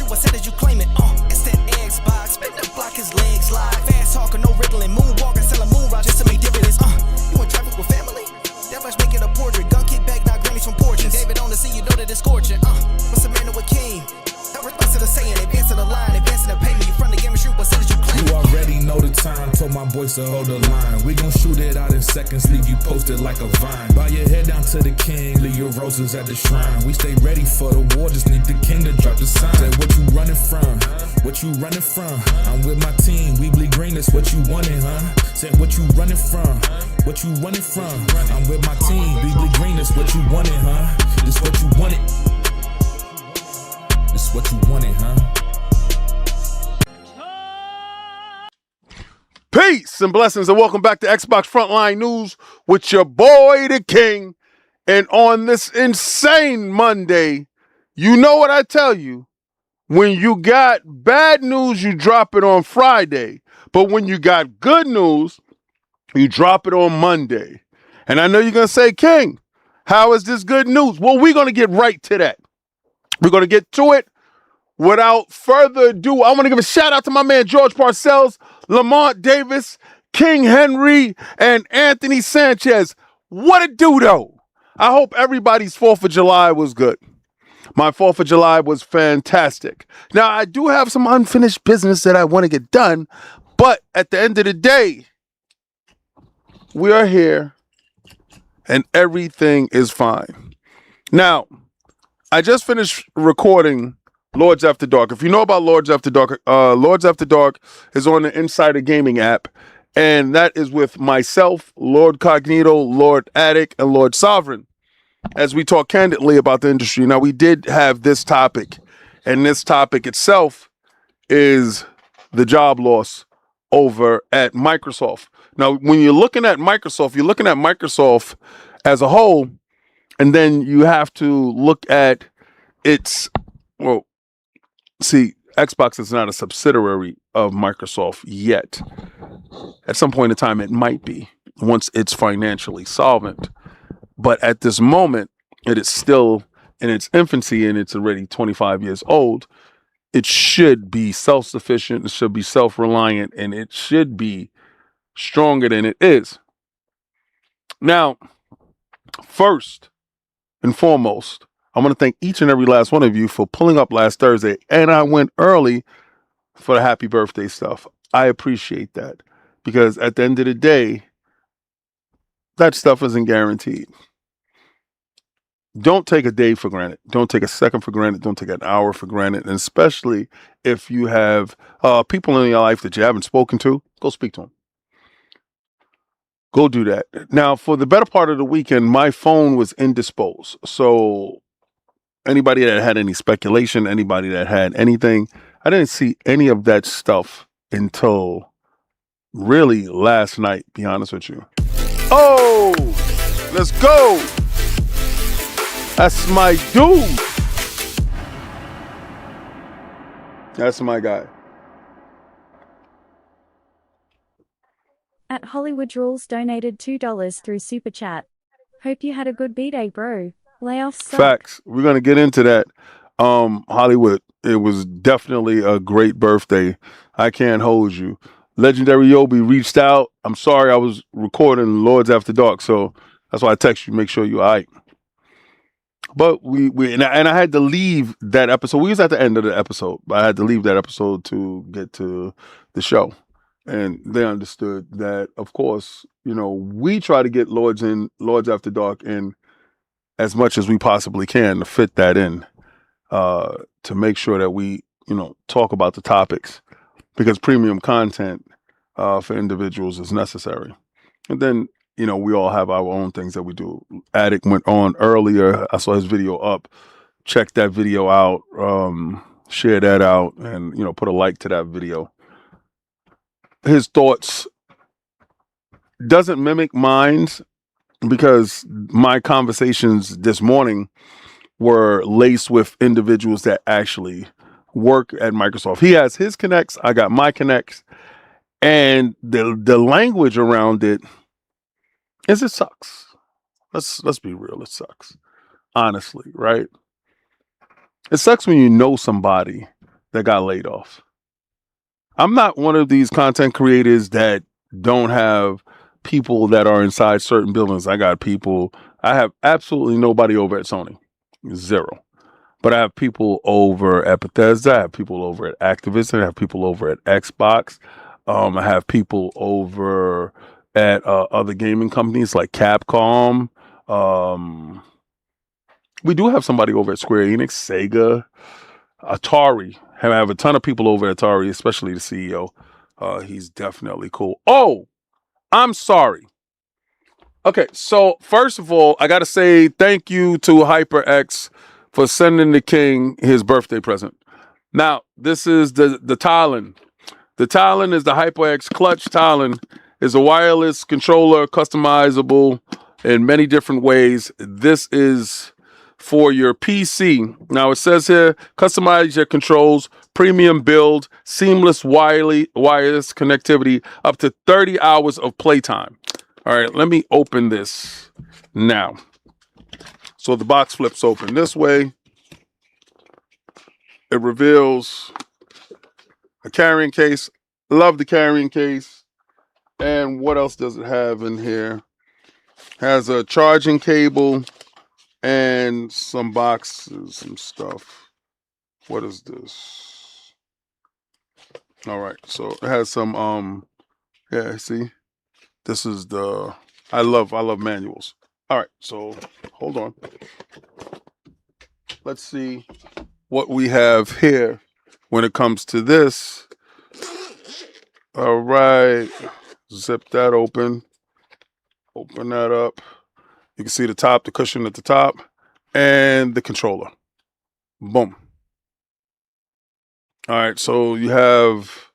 shoe, I said as you claim it. It's that Xbox, spin the block, his legs slide. Fast talker, no riddling, moonwalking, selling moon rock just to make dividends. You in traffic with family? That much make it a portrait. Gun kick back, not grannies from porches. David on the scene, you know that it's scorching. What's a man with king? That response to the saying, advancing the line, advancing the payment. You front the game and shoot, what said as you claim it. You already know the time, told my boys to hold the line. We gon' shoot it out in seconds, leave you posted like a vine. Bow your head down to the king, leave your roses at the shrine. We stay ready for the war, just need the king to drop the sign. Say what you running from, what you running from. I'm with my team, we bleed green, that's what you wanted, huh? Say what you running from, what you running from. I'm with my team, we bleed green, that's what you wanted, huh? This what you wanted. This what you wanted, huh? Peace and blessings and welcome back to Xbox Frontline News with your boy, the King. And on this insane Monday, you know what I tell you. When you got bad news, you drop it on Friday. But when you got good news, you drop it on Monday. And I know you're going to say, King, how is this good news? Well, we're going to get right to that. We're going to get to it. Without further ado, I want to give a shout out to my man George Parcells, Lamont Davis, King Henry, and Anthony Sanchez. What a do though. I hope everybody's 4th of July was good. My 4th of July was fantastic. Now, I do have some unfinished business that I want to get done, but at the end of the day, we are here and everything is fine. Now, I just finished recording Lords After Dark. If you know about Lords After Dark is on the Insider Gaming app, and that is with myself, Lord Cognito, Lord Attic, and Lord Sovereign, as we talk candidly about the industry. Now, we did have this topic, and this topic itself is the job loss over at Microsoft. Now, when you're looking at Microsoft as a whole, and then you have to look at its, well, see, Xbox is not a subsidiary of Microsoft yet. At some point in time, it might be once it's financially solvent. But at this moment, it is still in its infancy and it's already 25 years old. It should be self-sufficient, it should be self-reliant, and it should be stronger than it is. Now, first and foremost, I want to thank each and every last one of you for pulling up last Thursday. And I went early for the happy birthday stuff. I appreciate that because at the end of the day, that stuff isn't guaranteed. Don't take a day for granted. Don't take a second for granted. Don't take an hour for granted. And especially if you have people in your life that you haven't spoken to, go speak to them. Go do that. Now, for the better part of the weekend, my phone was indisposed. So anybody that had any speculation, anybody that had anything, I didn't see any of that stuff until really last night, be honest with you. Oh, let's go. That's my dude. That's my guy. At Hollywood Rules donated $2 through Super Chat. Hope you had a good B-Day, bro. Layoffs suck. Facts. We're going to get into that. Hollywood, it was definitely a great birthday. I can't hold you. Legendary Yobi reached out. I'm sorry, I was recording Lords After Dark, so that's why I text you, make sure you're all right. But we and I had to leave that episode. We was at the end of the episode, but I had to leave that episode to get to the show. And they understood that, of course, you know, we try to get Lords After Dark in as much as we possibly can to fit that in, to make sure that we, you know, talk about the topics, because premium content for individuals is necessary. And then, you know, we all have our own things that we do. Attic went on earlier. I saw his video up. Check that video out. Share that out, and, you know, put a like to that video. His thoughts doesn't mimic mine, because my conversations this morning were laced with individuals that actually work at Microsoft. He has his connects, I got my connects, and the language around it is, it sucks. Let's be real, it sucks. Honestly, right? It sucks when you know somebody that got laid off. I'm not one of these content creators that don't have people that are inside certain buildings. I have absolutely nobody over at Sony. Zero. But I have people over at Bethesda. I have people over at Activision. I have people over at Xbox. I have people over at other gaming companies like Capcom. We do have somebody over at Square Enix, Sega, Atari. I have a ton of people over at Atari, especially the CEO. He's definitely cool. Oh, I'm sorry. Okay, so first of all, I got to say thank you to HyperX for sending the king his birthday present. Now, this is the Talon. The Talon is the HyperX Clutch Talon. Is a wireless controller, customizable in many different ways. This is for your PC. Now, it says here, customize your controls, premium build, seamless wireless connectivity, up to 30 hours of playtime. All right, let me open this now. So the box flips open this way. It reveals a carrying case. Love the carrying case. And what else does it have in here? Has a charging cable and some boxes, some stuff. What is this? All right, so it has some yeah, see? This is the I love manuals. All right, so hold on. Let's see what we have here when it comes to this. All right, zip that open. Open that up. You can see the top, the cushion at the top, and the controller. Boom. All right, so you have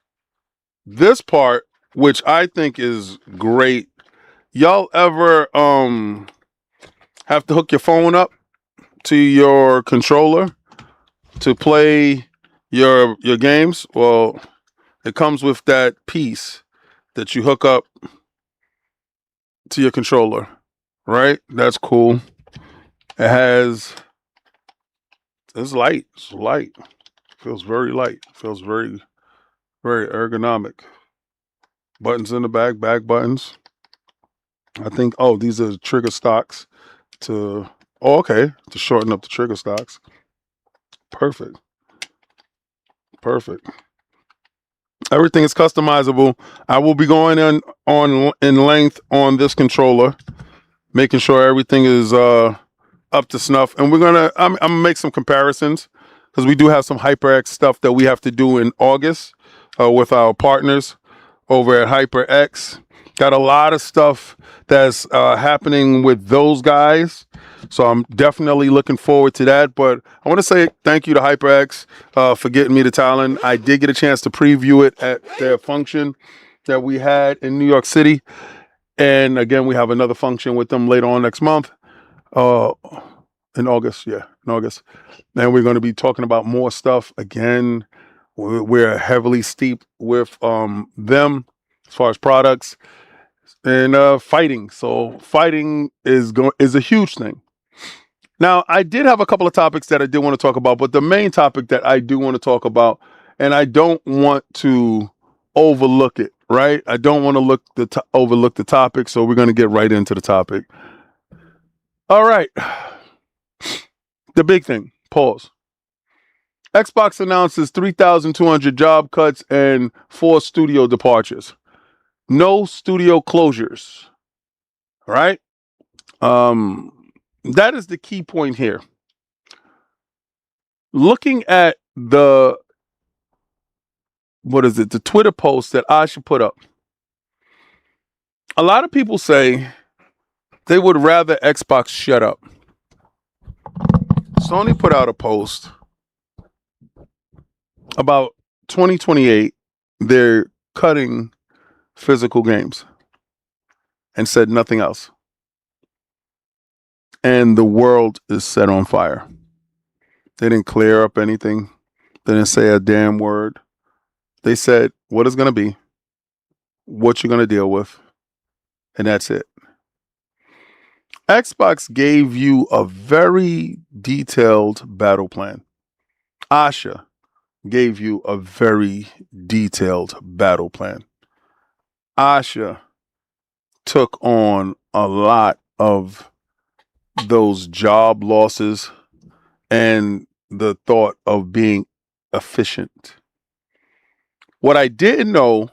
this part, which I think is great. Y'all ever have to hook your phone up to your controller to play your games? Well, it comes with that piece that you hook up to your controller, right? That's cool. It's light. It's light. Feels very light. Feels very, very ergonomic. Buttons in the back buttons. I think, these are trigger stocks to shorten up the trigger stocks. Perfect. Everything is customizable. I will be going in length on this controller, making sure everything is up to snuff. And I'm gonna make some comparisons because we do have some HyperX stuff that we have to do in August with our partners over at HyperX. Got a lot of stuff that's happening with those guys. So I'm definitely looking forward to that. But I want to say thank you to HyperX for getting me the Talon. I did get a chance to preview it at their function that we had in New York City. And again, we have another function with them later on next month. In August. Yeah, in August. And we're going to be talking about more stuff. Again, we're heavily steeped with them as far as products and fighting. So fighting is a huge thing. Now, I did have a couple of topics that I did want to talk about, but the main topic that I do want to talk about, and I don't want to overlook it, right? I don't want to overlook the topic, so we're going to get right into the topic. All right. The big thing, pause. Xbox announces 3,200 job cuts and 4 studio departures. No studio closures, right? That is the key point here. Looking at the Twitter post that Asha put up. A lot of people say they would rather Xbox shut up. Sony put out a post about 2028. They're cutting physical games and said nothing else. And the world is set on fire. They didn't clear up anything. They didn't say a damn word. They said what it's going to be, what you're going to deal with, and that's it. Xbox gave you a very detailed battle plan. Asha gave you a very detailed battle plan. Asha took on a lot of those job losses and the thought of being efficient. What I didn't know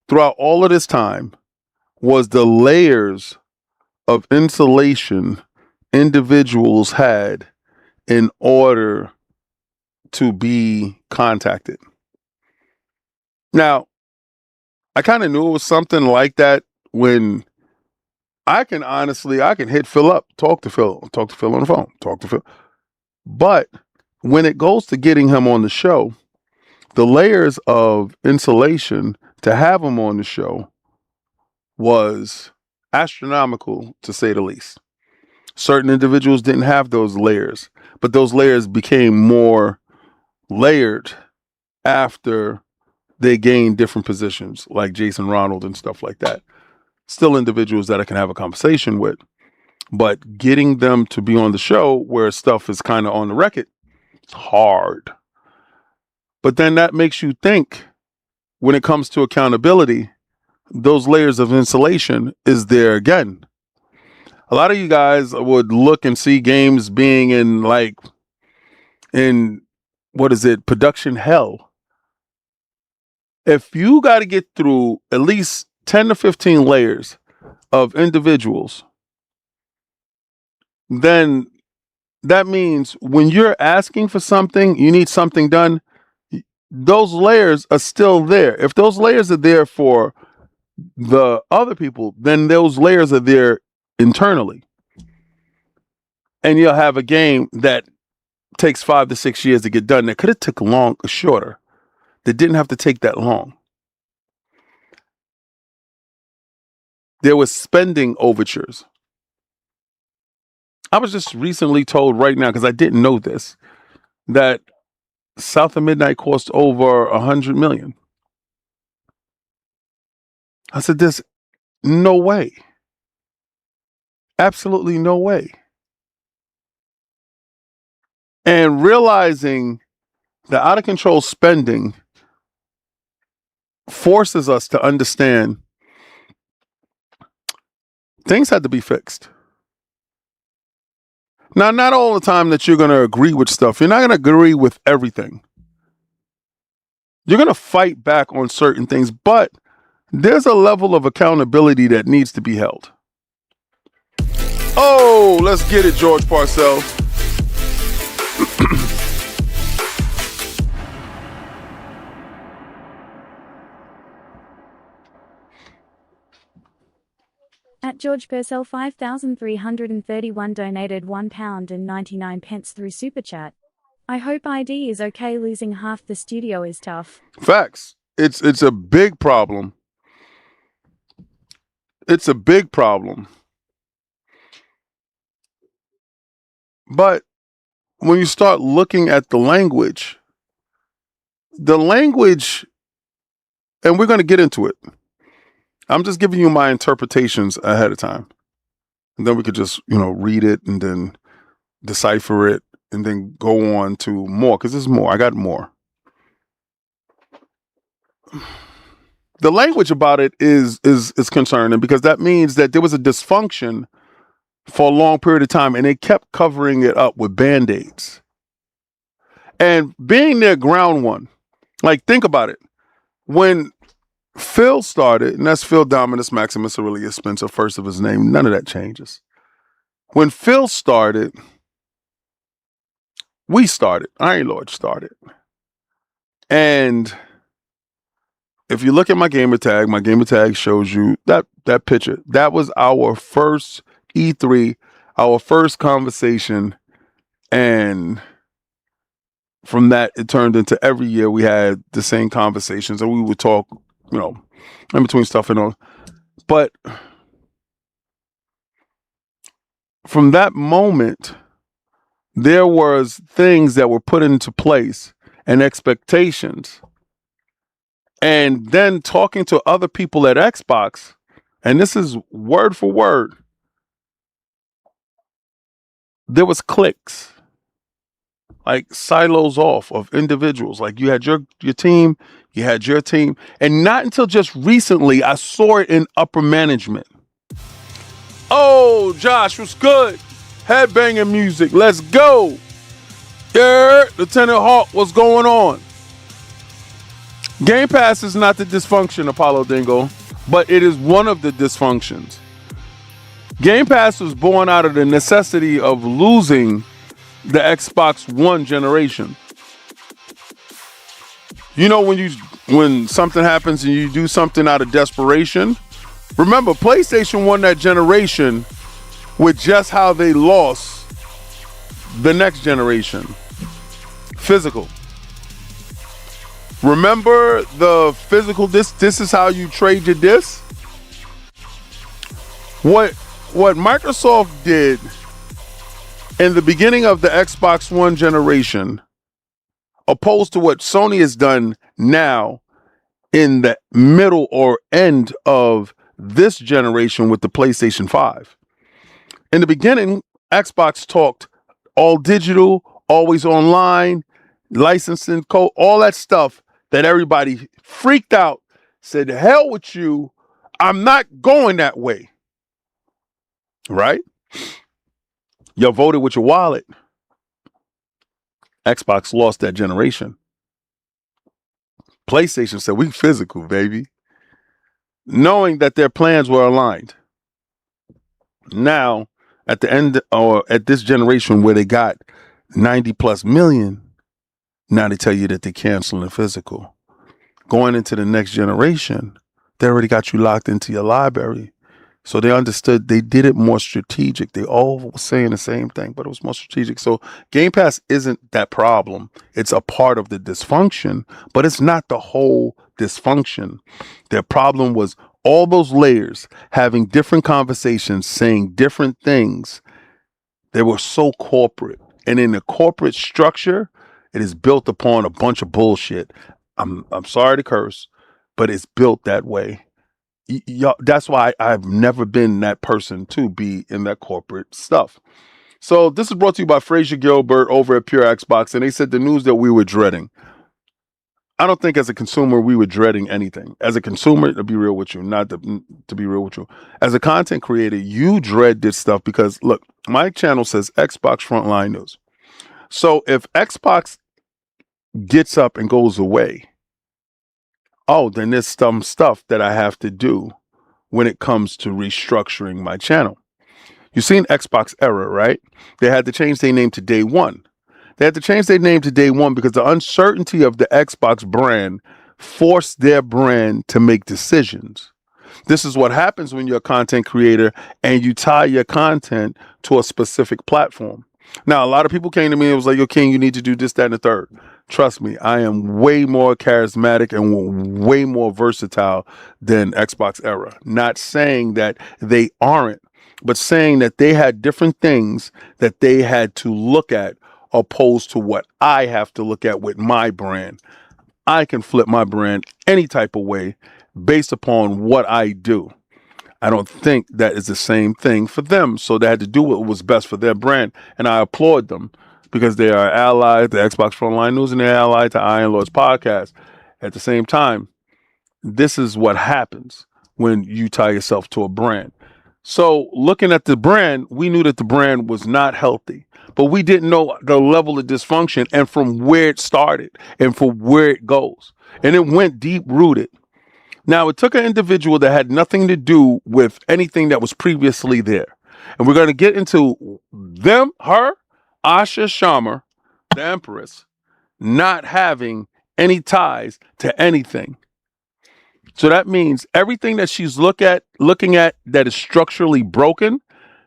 throughout all of this time was the layers of insulation individuals had in order to be contacted. Now, I kind of knew it was something like that when I can hit Phil up, talk to Phil on the phone, talk to Phil. But when it goes to getting him on the show, the layers of insulation to have him on the show was astronomical, to say the least. Certain individuals didn't have those layers, but those layers became more layered after they gained different positions, like Jason Ronald and stuff like that. Still individuals that I can have a conversation with, but getting them to be on the show where stuff is kind of on the record, it's hard. But then that makes you think, when it comes to accountability, those layers of insulation is there again. A lot of you guys would look and see games being in production hell. If you got to get through at least 10 to 15 layers of individuals, then that means when you're asking for something, you need something done, those layers are still there. If those layers are there for the other people, then those layers are there internally. And you'll have a game that takes 5 to 6 years to get done. That could have took shorter. That didn't have to take that long. There was spending overtures. I was just recently told right now, because I didn't know this, that South of Midnight cost over $100 million. I said, there's no way. Absolutely no way. And realizing the out of control spending forces us to understand things had to be fixed. Now, not all the time that you're going to agree with stuff. You're not going to agree with everything. You're going to fight back on certain things, but there's a level of accountability that needs to be held. Oh, let's get it, George Parcells. At George Purcell 5,331 donated £1.99 through Super Chat. I hope ID is okay. Losing half the studio is tough. Facts. It's a big problem. It's a big problem. But when you start looking at the language, and we're going to get into it. I'm just giving you my interpretations ahead of time. And then we could just, read it and then decipher it and then go on to more, because there's more. I got more. The language about it is concerning, because that means that there was a dysfunction for a long period of time and they kept covering it up with Band-Aids. And being near ground one, think about it. When Phil started, and that's Phil Dominus Maximus Aurelius Spencer, first of his name, none of that changes. When Phil started, we started. Iron Lord started. And if you look at my gamer tag shows you that picture. That was our first E3, our first conversation. And from that, it turned into every year we had the same conversations and we would talk, in between stuff and all. But from that moment, there was things that were put into place and expectations. And then talking to other people at Xbox, and this is word for word, there was clicks. like silos off of individuals. Like you had your team, you had your team, and not until just recently I saw it in upper management. Oh, Josh, was good. Headbanging music. Let's go. Yeah, Lieutenant Hawk, what's going on? Game Pass is not the dysfunction, Apollo Dingo, but it is one of the dysfunctions. Game Pass was born out of the necessity of losing the Xbox One generation. You know, when something happens and you do something out of desperation. Remember, PlayStation won that generation with just how they lost the next generation. Physical. Remember the physical disc? This is how you trade your disc. What Microsoft did in the beginning of the Xbox One generation, opposed to what Sony has done now in the middle or end of this generation with the PlayStation 5. In the beginning, Xbox talked all digital, always online, licensing code, all that stuff that everybody freaked out, said, hell with you, I'm not going that way. Right? You voted with your wallet. Xbox lost that generation. PlayStation said, we physical, baby. Knowing that their plans were aligned. Now, at the end, or at this generation where they got 90 plus million, now they tell you that they're canceling physical. Going into the next generation, they already got you locked into your library. So they understood, they did it more strategic. They all were saying the same thing, but it was more strategic. So Game Pass isn't that problem. It's a part of the dysfunction, but it's not the whole dysfunction. Their problem was all those layers having different conversations, saying different things. They were so corporate. And in the corporate structure, it is built upon a bunch of bullshit. I'm sorry to curse, but it's built that way. That's why I've never been that person to be in that corporate stuff. So this is brought to you by Fraser Gilbert over at Pure Xbox, and they said the news that we were dreading. I don't think as a consumer we were dreading anything. As a consumer, to be real with you, not to be real with you. As a content creator, you dread this stuff because, look, my channel says Xbox Frontline News. So if Xbox gets up and goes away, oh, then there's some stuff that I have to do when it comes to restructuring my channel. You've seen Xbox Era, right? They had to change their name to Day One. They had to change their name to Day One because the uncertainty of the Xbox brand forced their brand to make decisions. This is what happens when you're a content creator and you tie your content to a specific platform. Now, a lot of people came to me and was like, yo, King, you need to do this, that, and the third. Trust me, I am way more charismatic and way more versatile than Xbox Era. Not saying that they aren't, but saying that they had different things that they had to look at opposed to what I have to look at with my brand. I can flip my brand any type of way based upon what I do. I don't think that is the same thing for them. So they had to do what was best for their brand. And I applaud them because they are allied to Xbox Frontline News and they're allied to Iron Lord's podcast. At the same time, this is what happens when you tie yourself to a brand. So looking at the brand, we knew that the brand was not healthy, but we didn't know the level of dysfunction and from where it started and from where it goes. And it went deep rooted. Now, it took an individual that had nothing to do with anything that was previously there. And we're going to get into her, Asha Sharma, the Empress, not having any ties to anything. So that means everything that she's looking at that is structurally broken,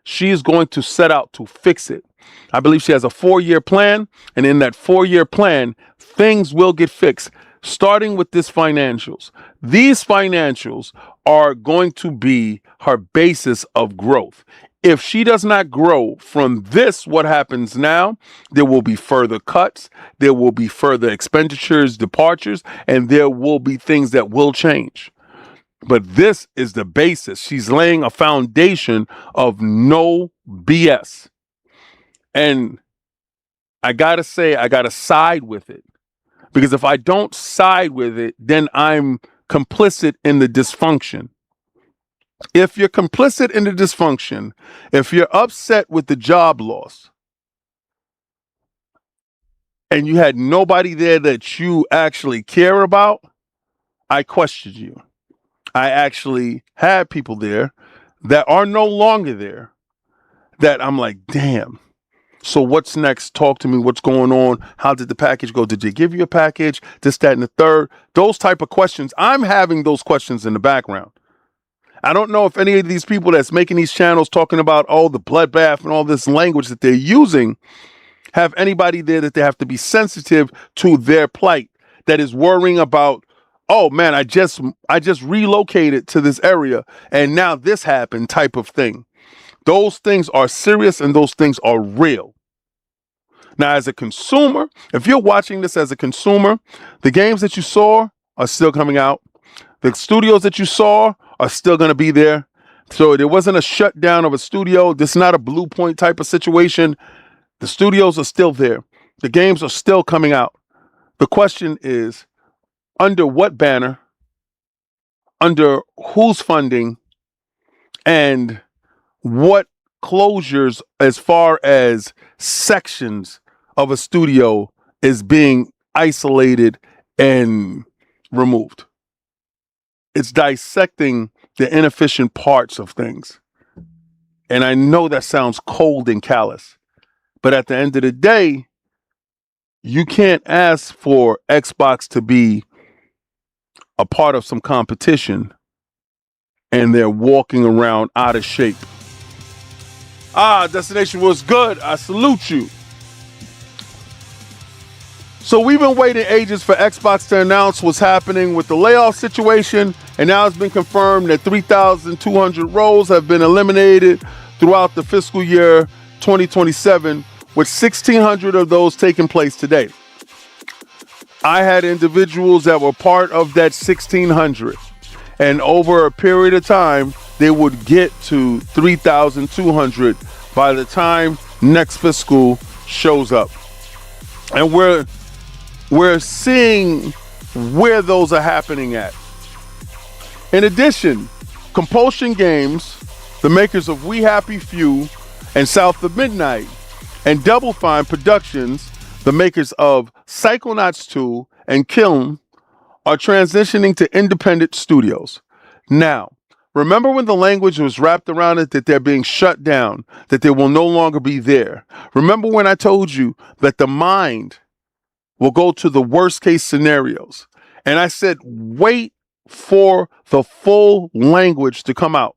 she is going to set out to fix it. I believe she has a 4-year plan. And in that 4-year plan, things will get fixed. Starting with this financials. These financials are going to be her basis of growth. If she does not grow from this, what happens now, there will be further cuts, there will be further expenditures, departures, and there will be things that will change. But this is the basis. She's laying a foundation of no BS. And I gotta say, I gotta side with it. Because if I don't side with it, then I'm complicit in the dysfunction. If you're complicit in the dysfunction, if you're upset with the job loss, and you had nobody there that you actually care about, I questioned you. I actually had people there that are no longer there that I'm like, damn. So what's next? Talk to me. What's going on? How did the package go? Did they give you a package? This, that, and the third. Those type of questions. I'm having those questions in the background. I don't know if any of these people that's making these channels talking about, oh, the bloodbath and all this language that they're using have anybody there that they have to be sensitive to their plight, that is worrying about, oh man, I just relocated to this area and now this happened type of thing. Those things are serious and those things are real. Now, as a consumer, if you're watching this as a consumer, the games that you saw are still coming out. The studios that you saw are still going to be there. So there wasn't a shutdown of a studio. This is not a Blue Point type of situation. The studios are still there. The games are still coming out. The question is, under what banner, under whose funding, and what closures as far as sections of a studio is being isolated and removed. It's dissecting the inefficient parts of things. And I know that sounds cold and callous, but at the end of the day, you can't ask for Xbox to be a part of some competition and they're walking around out of shape. Destination was good. I salute you. So we've been waiting ages for Xbox to announce what's happening with the layoff situation, and now it's been confirmed that 3,200 roles have been eliminated throughout the fiscal year 2027, with 1,600 of those taking place today. I had individuals that were part of that 1,600, and over a period of time, they would get to 3,200 by the time next fiscal shows up. And we're seeing where those are happening at. In addition, Compulsion Games, the makers of We Happy Few and South of Midnight, and Double Fine Productions, the makers of Psychonauts 2 and Kiln, are transitioning to independent studios. Now, remember when the language was wrapped around it that they're being shut down, that they will no longer be there? Remember when I told you that the mind will go to the worst case scenarios? And I said, wait for the full language to come out.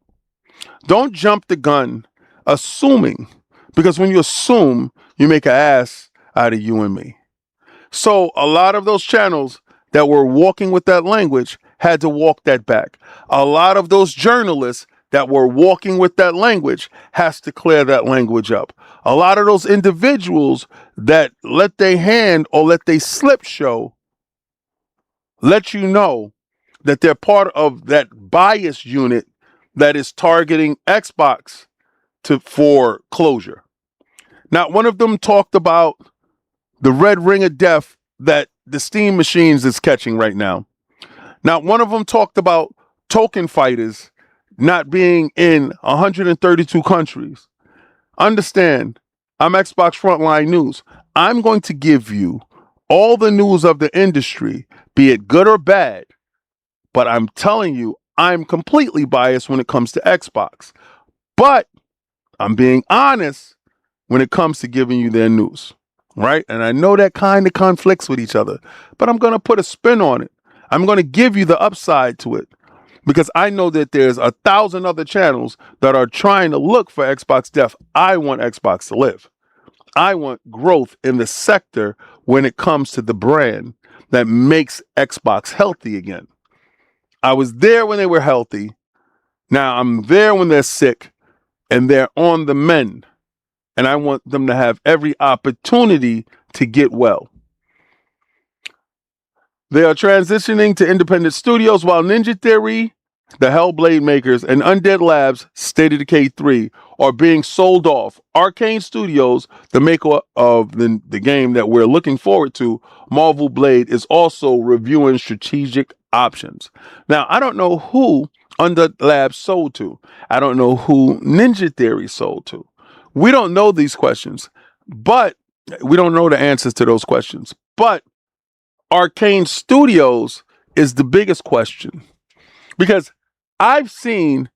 Don't jump the gun assuming, because when you assume, you make an ass out of you and me. So a lot of those channels that were walking with that language had to walk that back. A lot of those journalists that were walking with that language has to clear that language up. A lot of those individuals that let their hand or let they slip show let you know that they're part of that bias unit that is targeting Xbox for closure. Not one of them talked about the red ring of death that the Steam machines is catching right now. Not one of them talked about token fighters not being in 132 countries. Understand, I'm Xbox Frontline News. I'm going to give you all the news of the industry, be it good or bad, but I'm telling you, I'm completely biased when it comes to Xbox. But I'm being honest when it comes to giving you their news, right? And I know that kind of conflicts with each other, but I'm going to put a spin on it. I'm going to give you the upside to it, because I know that there's 1,000 other channels that are trying to look for Xbox death. I want Xbox to live. I want growth in the sector when it comes to the brand that makes Xbox healthy again. I was there when they were healthy. Now I'm there when they're sick and they're on the mend. And I want them to have every opportunity to get well. They are transitioning to independent studios while Ninja Theory the Hellblade makers, and Undead Labs' State of Decay 3 are being sold off. Arcane Studios, the maker of the game that we're looking forward to, Marvel Blade, is also reviewing strategic options. Now, I don't know who Undead Labs sold to. I don't know who Ninja Theory sold to. We don't know these questions, but we don't know the answers to those questions. But Arcane Studios is the biggest question, because I've seen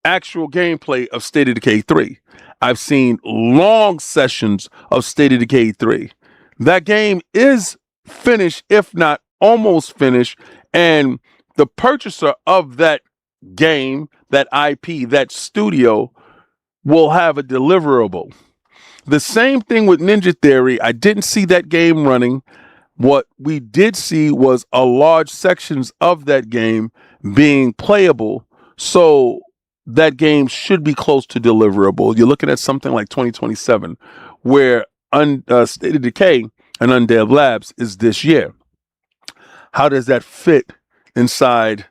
actual gameplay of State of Decay 3. I've seen long sessions of State of Decay 3. That game is finished, if not almost finished, and the purchaser of that game, that IP, that studio, will have a deliverable. The same thing with Ninja Theory. I didn't see that game running. What we did see was a large sections of that game being playable. So that game should be close to deliverable. You're looking at something like 2027, where State of Decay and Undead Labs is this year. How does that fit inside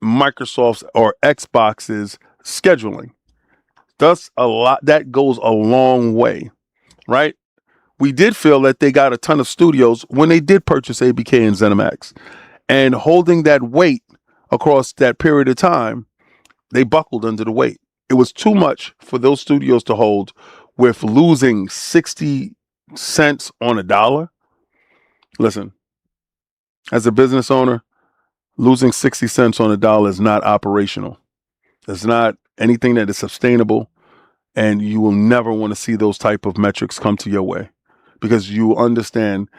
Microsoft's or Xbox's scheduling? That goes a long way, right? We did feel that they got a ton of studios when they did purchase ABK and ZeniMax, and holding that weight across that period of time, they buckled under the weight. It was too much for those studios to hold, with losing 60 cents on a dollar. Listen, as a business owner, losing 60 cents on a dollar is not operational. It's not anything that is sustainable, and you will never want to see those type of metrics come to your way, because you understand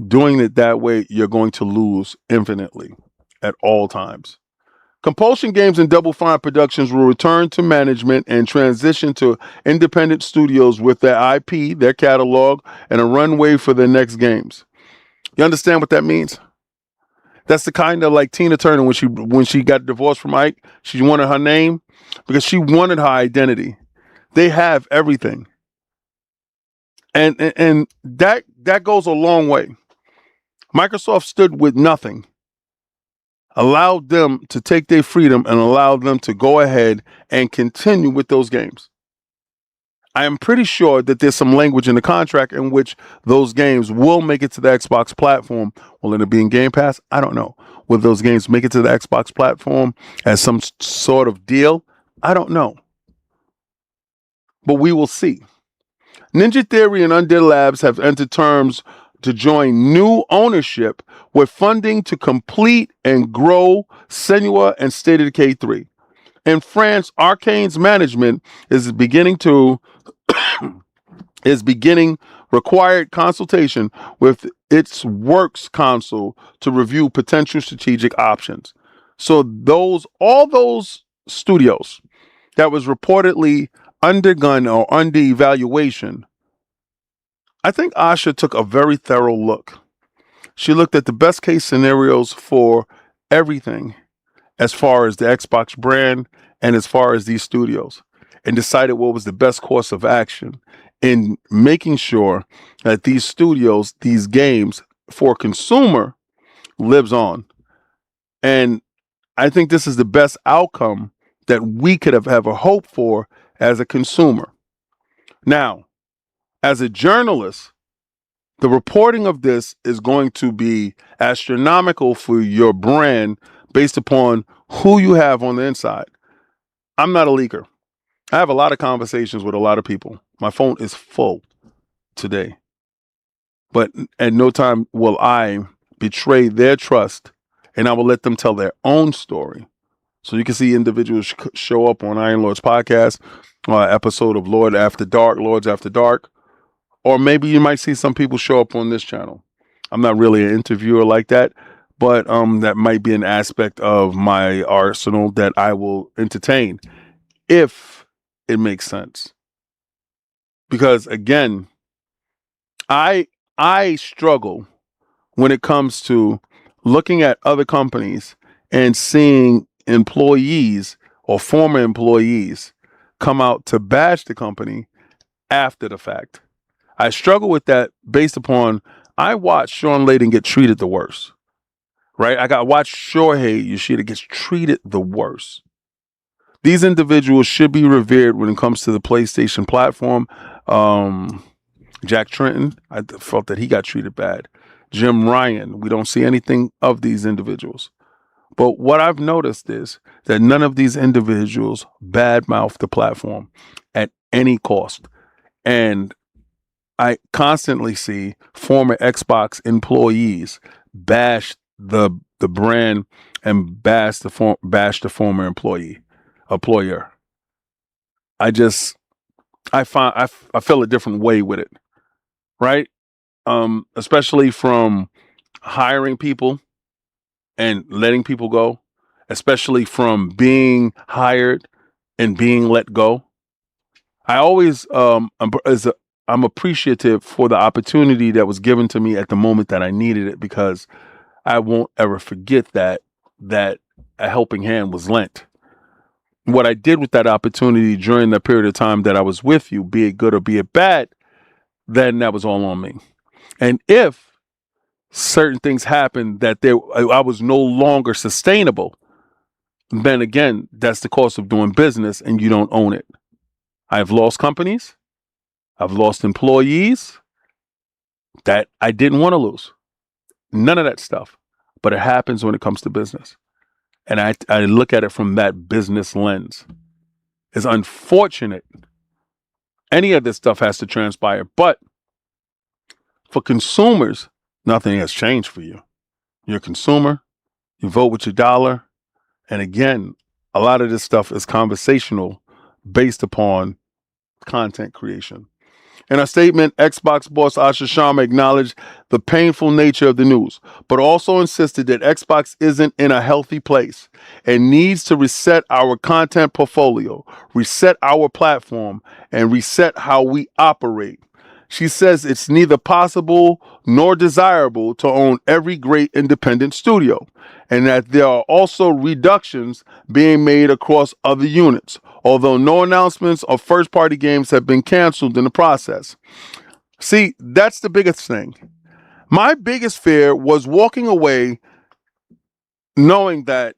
doing it that way, you're going to lose infinitely at all times. Compulsion Games and Double Fine Productions will return to management and transition to independent studios with their IP, their catalog, and a runway for their next games. You understand what that means? That's the kind of like Tina Turner when she got divorced from Ike. She wanted her name because she wanted her identity. They have everything. And that goes a long way. Microsoft stood with nothing, allowed them to take their freedom, and allowed them to go ahead and continue with those games. I am pretty sure that there's some language in the contract in which those games will make it to the Xbox platform. Will it be in Game Pass? I don't know. Will those games make it to the Xbox platform as some sort of deal? I don't know. But we will see. Ninja Theory and Undead Labs have entered terms to join new ownership with funding to complete and grow Senua and State of Decay 3. In France, Arcane's management is beginning required consultation with its Works Council to review potential strategic options. So all those studios that was reportedly undergone or under evaluation, I think Asha took a very thorough look. She looked at the best case scenarios for everything as far as the Xbox brand and as far as these studios, and decided what was the best course of action in making sure that these studios, these games for consumer, lives on. And I think this is the best outcome that we could have ever hoped for as a consumer. Now, as a journalist, the reporting of this is going to be astronomical for your brand based upon who you have on the inside. I'm not a leaker. I have a lot of conversations with a lot of people. My phone is full today. But at no time will I betray their trust, and I will let them tell their own story. So you can see individuals show up on Iron Lord's podcast, episode of Lords After Dark. Or maybe you might see some people show up on this channel. I'm not really an interviewer like that, but that might be an aspect of my arsenal that I will entertain if it makes sense. Because again, I struggle when it comes to looking at other companies and seeing employees or former employees come out to bash the company after the fact. I struggle with that based upon I watched Sean Layden get treated the worst, right? I got watched Shohei Yoshida gets treated the worst. These individuals should be revered when it comes to the PlayStation platform. Jack Trenton, I felt that he got treated bad. Jim Ryan, we don't see anything of these individuals. But what I've noticed is that none of these individuals badmouth the platform at any cost. And I constantly see former Xbox employees bash the brand and bash the former employer. I feel a different way with it, right? Especially from hiring people and letting people go, especially from being hired and being let go. I always I'm appreciative for the opportunity that was given to me at the moment that I needed it, because I won't ever forget that a helping hand was lent. What I did with that opportunity during the period of time that I was with you, be it good or be it bad, then that was all on me. And if certain things happened that I was no longer sustainable, then again, that's the cost of doing business and you don't own it. I've lost companies. I've lost employees that I didn't want to lose. None of that stuff. But it happens when it comes to business. And I look at it from that business lens. It's unfortunate any of this stuff has to transpire. But for consumers, nothing has changed for you. You're a consumer. You vote with your dollar. And again, a lot of this stuff is conversational based upon content creation. In a statement, Xbox boss Asha Sharma acknowledged the painful nature of the news, but also insisted that Xbox isn't in a healthy place and needs to reset our content portfolio, reset our platform, and reset how we operate. She says it's neither possible nor desirable to own every great independent studio, and that there are also reductions being made across other units, although no announcements of first-party games have been canceled in the process. See, that's the biggest thing. My biggest fear was walking away knowing that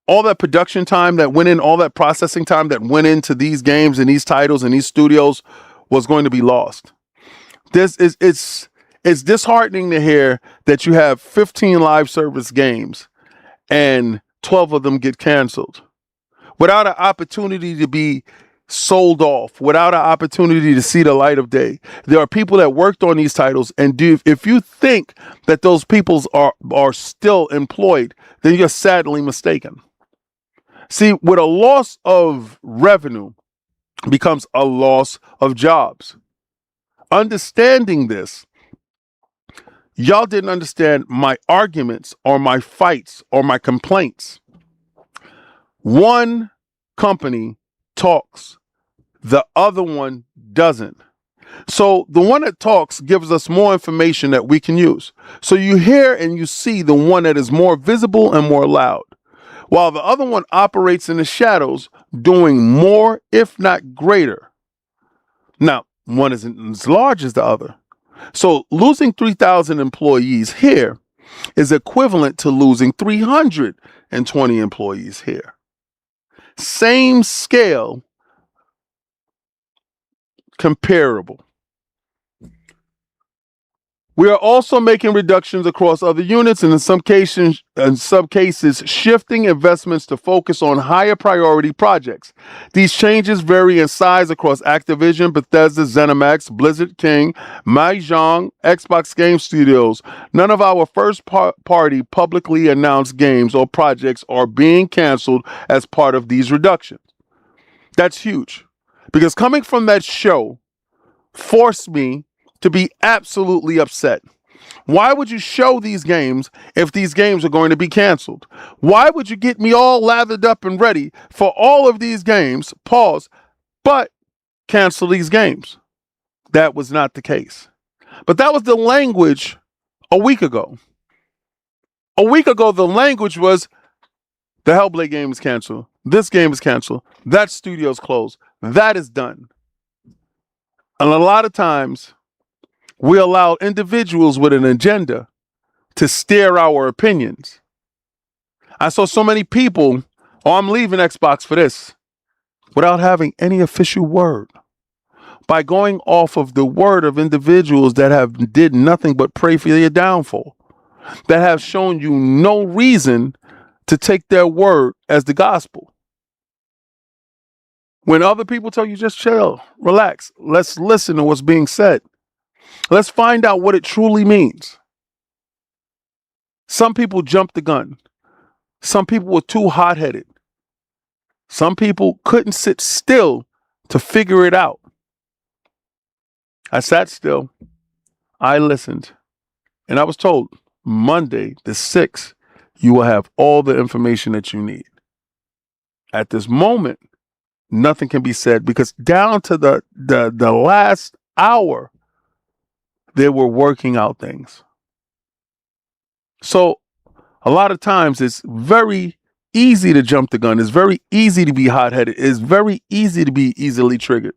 all that production time that went in, all that processing time that went into these games and these titles and these studios was going to be lost. It's disheartening to hear that you have 15 live service games and 12 of them get canceled without an opportunity to be sold off, without an opportunity to see the light of day. There are people that worked on these titles, and if you think that those people are still employed, then you're sadly mistaken. See, with a loss of revenue becomes a loss of jobs. Understanding this, y'all didn't understand my arguments or my fights or my complaints. One company talks, the other one doesn't. So the one that talks gives us more information that we can use. So you hear and you see the one that is more visible and more loud, while the other one operates in the shadows, doing more, if not greater. Now, one isn't as large as the other. So losing 3,000 employees here is equivalent to losing 320 employees here. Same scale, comparable. We are also making reductions across other units and in some cases shifting investments to focus on higher priority projects. These changes vary in size across Activision, Bethesda, ZeniMax, Blizzard King, Mahjong, Xbox Game Studios. None of our first-party publicly announced games or projects are being canceled as part of these reductions. That's huge, because coming from that show forced me to be absolutely upset. Why would you show these games if these games are going to be canceled? Why would you get me all lathered up and ready for all of these games, but cancel these games? That was not the case. But that was the language a week ago. A week ago, the language was, the Hellblade game is canceled. This game is canceled. That studio's closed. That is done. And a lot of times, we allow individuals with an agenda to steer our opinions. I saw so many people, I'm leaving Xbox for this. without having any official word, by going off of the word of individuals that have did nothing but pray for your downfall, that have shown you no reason to take their word as the gospel. When other people tell you just chill, relax, let's listen to what's being said. Let's find out what it truly means. Some people jumped the gun. Some people were too hot-headed. Some people couldn't sit still to figure it out. I sat still. I listened. And I was told, Monday, the 6th, you will have all the information that you need. At this moment, nothing can be said because down to the last hour, they were working out things. So a lot of times it's very easy to jump the gun. It's very easy to be hot-headed. It's very easy to be easily triggered.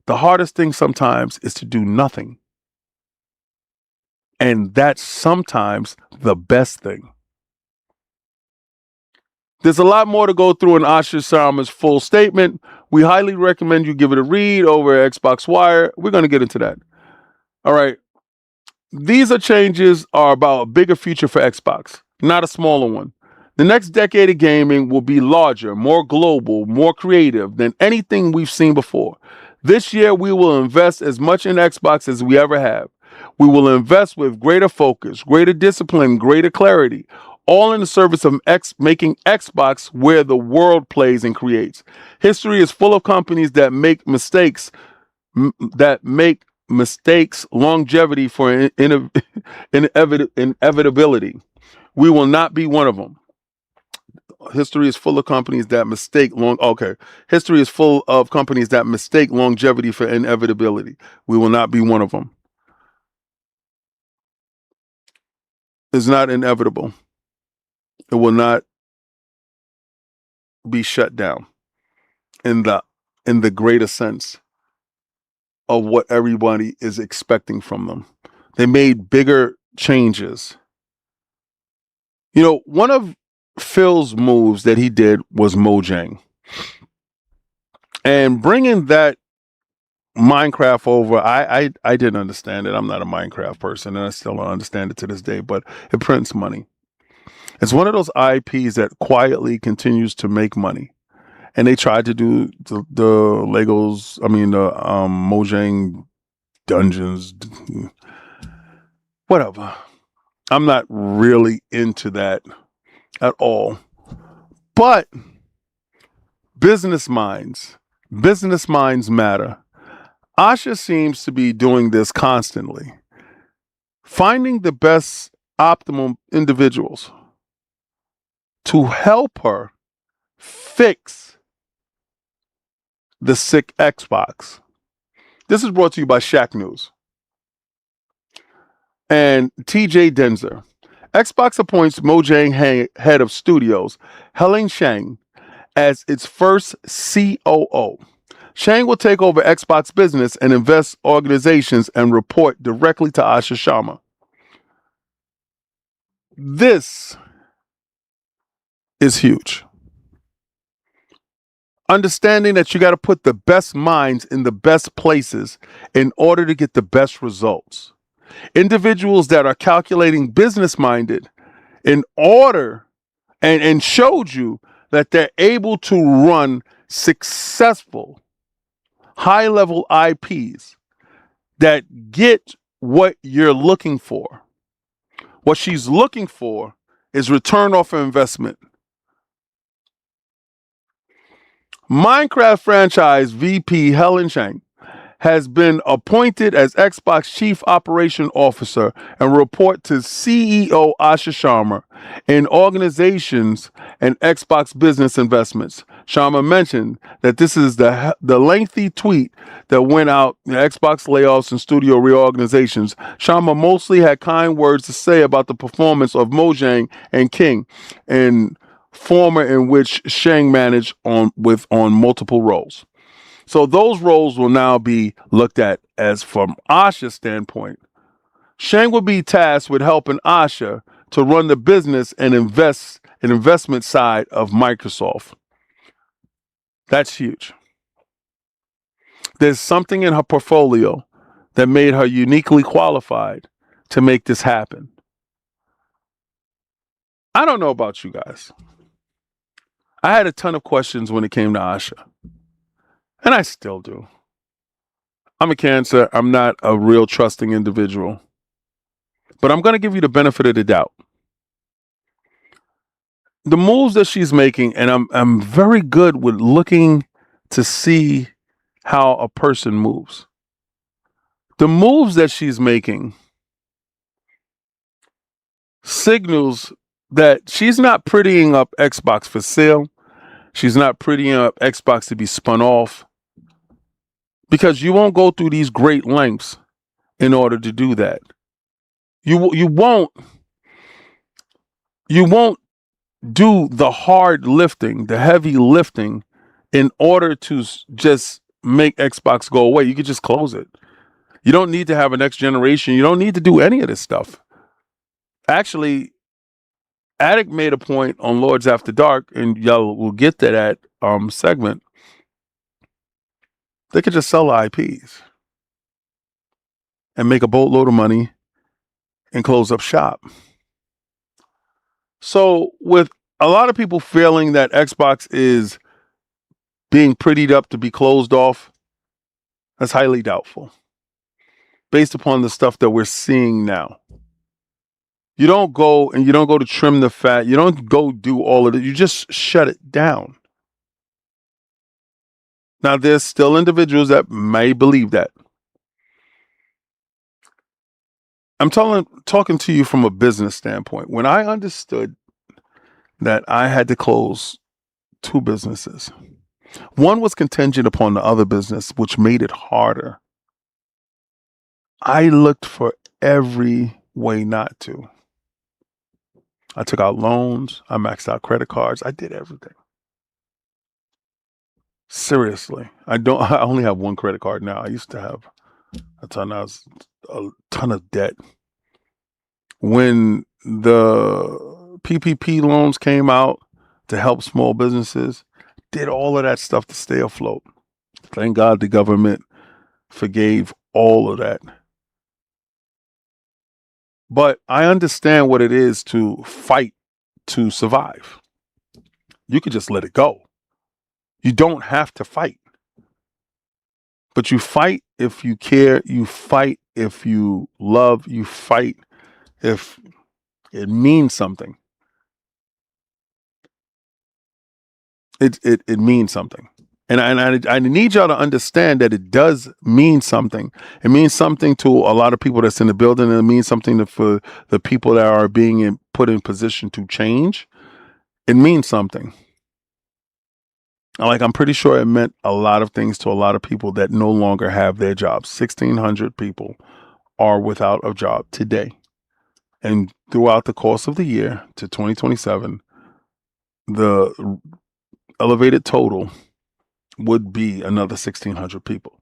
The hardest thing sometimes is to do nothing. And that's sometimes the best thing. There's a lot more to go through in Asha Sharma's full statement. We highly recommend you give it a read over at Xbox Wire. We're going to get into that. All right. These changes are about a bigger future for Xbox, not a smaller one. The next decade of gaming will be larger, more global, more creative than anything we've seen before. This year, we will invest as much in Xbox as we ever have. We will invest with greater focus, greater discipline, greater clarity, all in the service of making Xbox where the world plays and creates. History is full of companies that make mistakes, longevity for inevitability. We will not be one of them. History is full of companies that History is full of companies that mistake longevity for inevitability. We will not be one of them. It's not inevitable. It will not be shut down in the greater sense of what everybody is expecting from them. They made bigger changes. You know, one of Phil's moves that he did was Mojang. And bringing that Minecraft over, I didn't understand it. I'm not a Minecraft person, and I still don't understand it to this day, but it prints money. It's one of those IPs that quietly continues to make money. And they tried to do the Mojang dungeons, whatever. I'm not really into that at all. But business minds matter. Asha seems to be doing this constantly, finding the best optimum individuals to help her fix the sick Xbox. This is brought to you by Shaq News and TJ Denzer. Xbox appoints Mojang head of studios, Helen Shang, as its first COO. Shang will take over Xbox business and invest organizations and report directly to Asha Sharma. This is huge. Understanding that you got to put the best minds in the best places in order to get the best results. Individuals that are calculating business-minded in order and showed you that they're able to run successful high-level IPs that get what you're looking for. What she's looking for is return off her investment. Minecraft franchise VP Helen Shang has been appointed as Xbox Chief Operation Officer and report to CEO Asha Sharma in organizations and Xbox business investments. Sharma mentioned that this is the lengthy tweet that went out, Xbox layoffs and studio reorganizations. Sharma mostly had kind words to say about the performance of Mojang and King, and former in which Shang managed on multiple roles. So those roles will now be looked at as from Asha's standpoint. Shang will be tasked with helping Asha to run the business and investment side of Microsoft. That's huge. There's something in her portfolio that made her uniquely qualified to make this happen. I don't know about you guys. I had a ton of questions when it came to Asha, and I still do. I'm a Cancer. I'm not a real trusting individual, but I'm going to give you the benefit of the doubt. The moves that she's making, and I'm very good with looking to see how a person moves. The moves that she's making signals that she's not prettying up Xbox for sale. She's not prettying up Xbox to be spun off, because you won't go through these great lengths in order to do that. You won't do the hard lifting, the heavy lifting, in order to just make Xbox go away. You could just close it. You don't need to have a next generation. You don't need to do any of this stuff. Actually, Addict made a point on Lords After Dark, and y'all will get to that segment. They could just sell the IPs and make a boatload of money and close up shop. So with a lot of people feeling that Xbox is being prettied up to be closed off, that's highly doubtful, based upon the stuff that we're seeing now. You don't go to trim the fat. You don't go do all of it. You just shut it down. Now, there's still individuals that may believe that. I'm talking to you from a business standpoint. When I understood that I had to close 2 businesses, one was contingent upon the other business, which made it harder. I looked for every way not to. I took out loans. I maxed out credit cards. I did everything. Seriously. I only have one credit card now. I used to have a ton of debt. When the PPP loans came out to help small businesses, did all of that stuff to stay afloat. Thank God the government forgave all of that. But I understand what it is to fight to survive. You could just let it go. You don't have to fight. But you fight if you care. You fight if you love. You fight if it means something. It means something. And I need y'all to understand that it does mean something. It means something to a lot of people that's in the building, and it means something for the people that are being put in position to change. It means something. I'm pretty sure it meant a lot of things to a lot of people that no longer have their jobs. 1,600 people are without a job today. And throughout the course of the year to 2027, the elevated total would be another 1,600 people.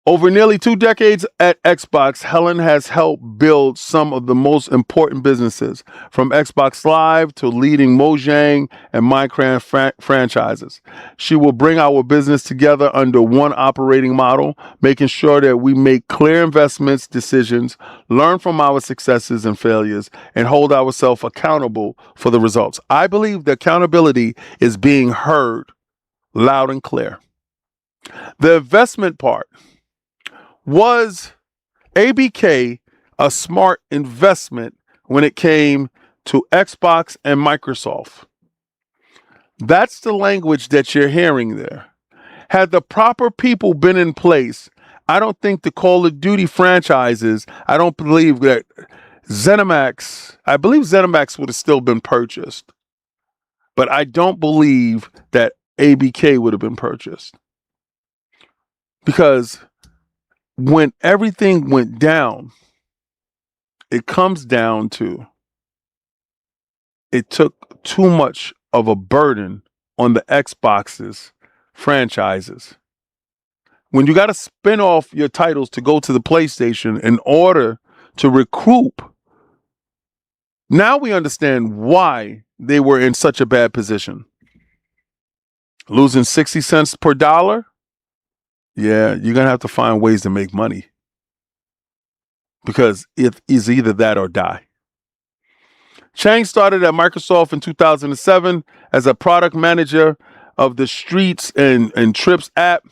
Over nearly 2 decades at Xbox, Helen has helped build some of the most important businesses, from Xbox Live to leading Mojang and Minecraft franchises. She will bring our business together under one operating model, making sure that we make clear investments decisions, learn from our successes and failures, and hold ourselves accountable for the results. I believe the accountability is being heard loud and clear. The investment part. Was ABK a smart investment when it came to Xbox and Microsoft? That's the language that you're hearing there. Had the proper people been in place, I don't think the Call of Duty franchises, I don't believe that I believe ZeniMax would have still been purchased. But I don't believe that ABK would have been purchased. Because when everything went down, it comes down to it took too much of a burden on the Xbox's franchises. When you got to spin off your titles to go to the PlayStation in order to recoup, now we understand why they were in such a bad position. Losing 60 cents per dollar? Yeah, you're going to have to find ways to make money because it is either that or die. Chang started at Microsoft in 2007 as a product manager of the Streets and Trips app.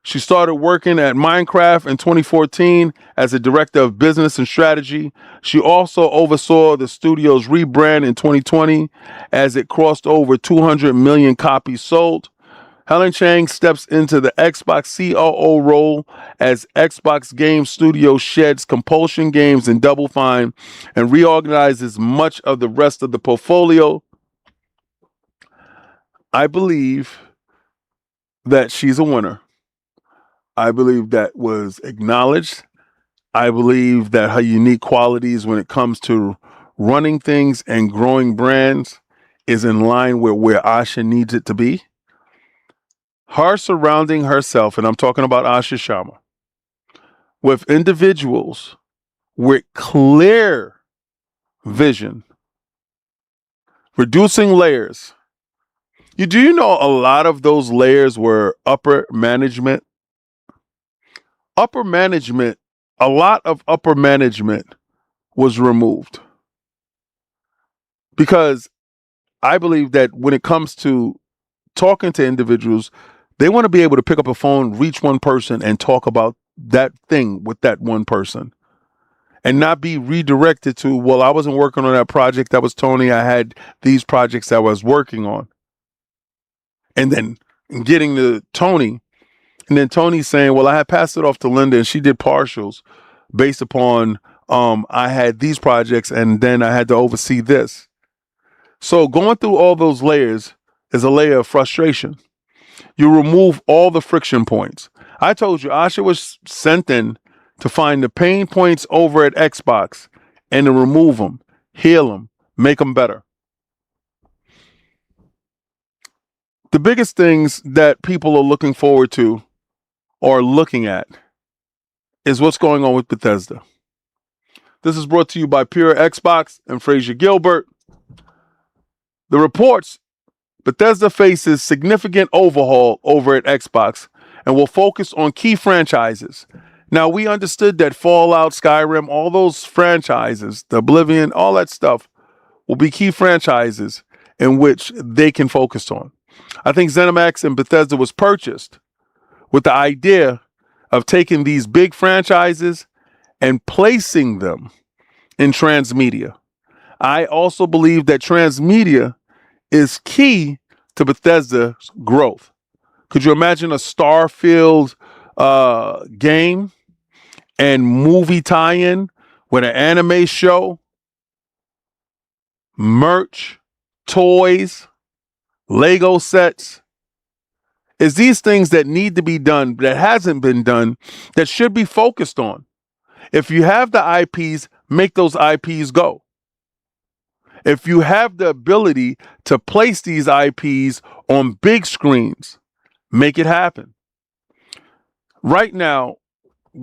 She started working at Minecraft in 2014 as a director of business and strategy. She also oversaw the studio's rebrand in 2020 as it crossed over 200 million copies sold. Helen Chang steps into the Xbox COO role as Xbox Game Studio sheds Compulsion Games and Double Fine and reorganizes much of the rest of the portfolio. I believe that she's a winner. I believe that was acknowledged. I believe that her unique qualities when it comes to running things and growing brands is in line with where Asha needs it to be. Her surrounding herself, and I'm talking about Asha Sharma, with individuals with clear vision, reducing layers. Do you know a lot of those layers were upper management? A lot of upper management was removed because I believe that when it comes to talking to individuals, they want to be able to pick up a phone, reach one person, and talk about that thing with that one person and not be redirected to, well, I wasn't working on that project. That was Tony. I had these projects that I was working on. And then getting to Tony, and then Tony saying, well, I had passed it off to Linda and she did partials based upon I had these projects and then I had to oversee this. So going through all those layers is a layer of frustration. You remove all the friction points. I told you, Asha was sent in to find the pain points over at Xbox and to remove them, heal them, make them better. The biggest things that people are looking forward to or looking at is what's going on with Bethesda. This is brought to you by Pure Xbox and Fraser Gilbert. The reports, Bethesda faces significant overhaul over at Xbox and will focus on key franchises. Now, we understood that Fallout, Skyrim, all those franchises, the Oblivion, all that stuff will be key franchises in which they can focus on. I think ZeniMax and Bethesda was purchased with the idea of taking these big franchises and placing them in transmedia. I also believe that transmedia is key to Bethesda's growth. Could you imagine a Starfield game and movie tie-in with an anime show, merch, toys, Lego sets? Is these things that need to be done, that hasn't been done, that should be focused on? If you have the IPs, make those IPs go. If you have the ability to place these IPs on big screens, make it happen. Right now,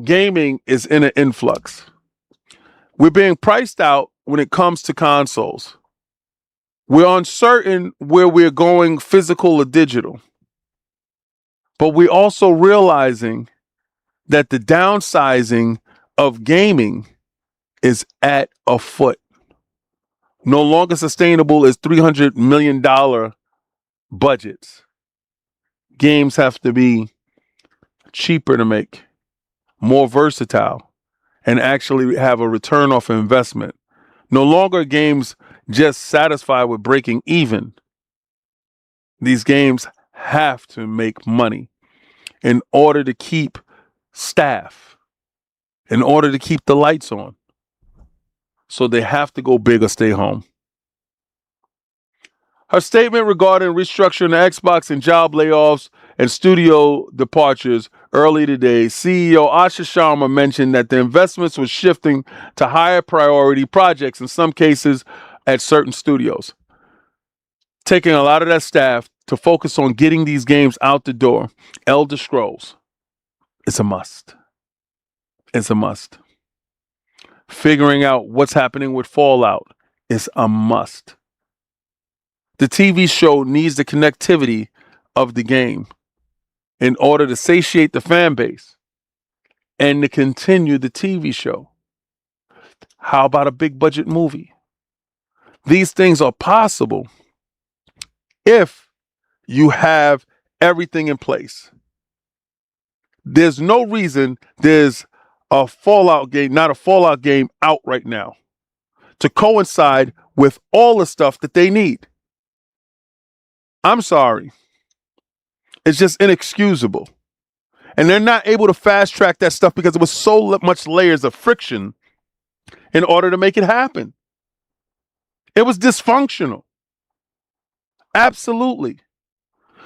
gaming is in an influx. We're being priced out when it comes to consoles. We're uncertain where we're going, physical or digital. But we're also realizing that the downsizing of gaming is at afoot. No longer sustainable as $300 million budgets. Games have to be cheaper to make, more versatile, and actually have a return off investment. No longer games just satisfied with breaking even. These games have to make money in order to keep staff, in order to keep the lights on. So they have to go big or stay home. Her statement regarding restructuring the Xbox and job layoffs and studio departures early today, CEO Asha Sharma mentioned that the investments were shifting to higher priority projects, in some cases at certain studios. Taking a lot of that staff to focus on getting these games out the door. Elder Scrolls, it's a must. It's a must. Figuring out what's happening with Fallout is a must. The TV show needs the connectivity of the game in order to satiate the fan base and to continue the TV show. How about a big budget movie? These things are possible if you have everything in place. There's no reason there's a Fallout game, not a Fallout game out right now to coincide with all the stuff that they need. I'm sorry. It's just inexcusable. And they're not able to fast track that stuff because it was so much layers of friction in order to make it happen. It was dysfunctional. Absolutely.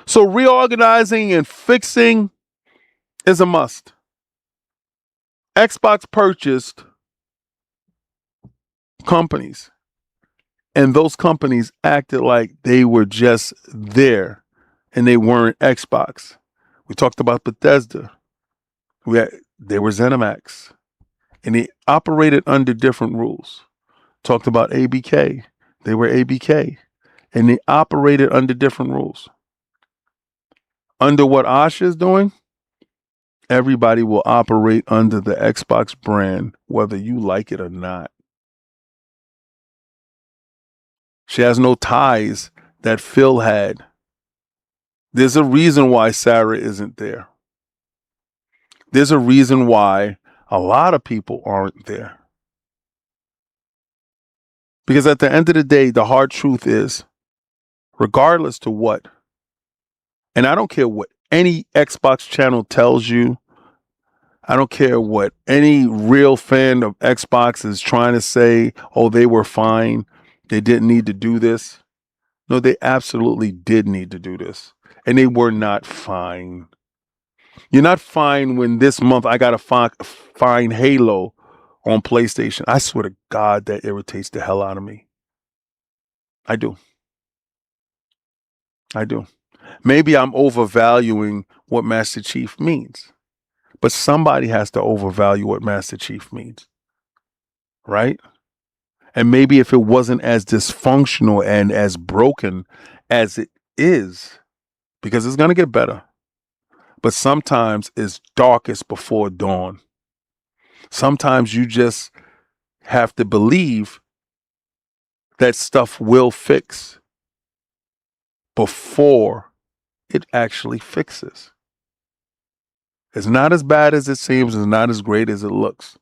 So reorganizing and fixing is a must. Xbox purchased companies, and those companies acted like they were just there and they weren't Xbox. We talked about Bethesda. They were ZeniMax, and they operated under different rules. Talked about ABK. They were ABK, and they operated under different rules. Under what Asha is doing, everybody will operate under the Xbox brand, whether you like it or not. She has no ties that Phil had. There's a reason why Sarah isn't there. There's a reason why a lot of people aren't there. Because at the end of the day, the hard truth is, regardless to what, and I don't care what any Xbox channel tells you, I don't care what any real fan of Xbox is trying to say, oh, they were fine, they didn't need to do this. No, they absolutely did need to do this. And they were not fine. You're not fine when this month I got to find Halo on PlayStation. I swear to God, that irritates the hell out of me. I do. Maybe I'm overvaluing what Master Chief means. But somebody has to overvalue what Master Chief means. Right? And maybe if it wasn't as dysfunctional and as broken as it is, because it's going to get better. But sometimes it's darkest before dawn. Sometimes you just have to believe that stuff will fix before it actually fixes. It's not as bad as it seems. It's not as great as it looks.